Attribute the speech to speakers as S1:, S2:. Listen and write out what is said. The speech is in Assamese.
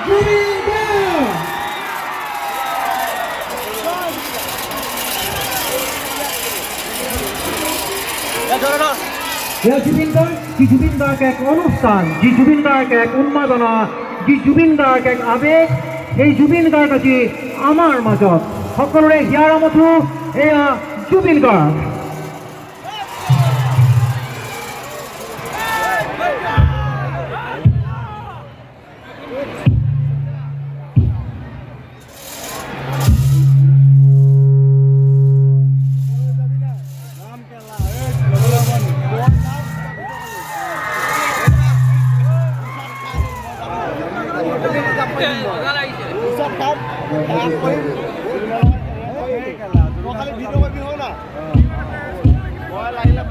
S1: জুবিন গাৰ্গ। জুবিন গাৰ্গ যি জুবিন গাৰ্গ এক অনুষ্ঠান, যি জুবিন গাৰ্গ এক উন্মাদনা, যি জুবিন গাৰ্গ এক আবেগ, এই জুবিন গাৰ্গ আজি আমাৰ মাজত সকলোৰে হিয়াৰ আমঠু এয়া জুবিন গাৰ্গ।
S2: লাগিলে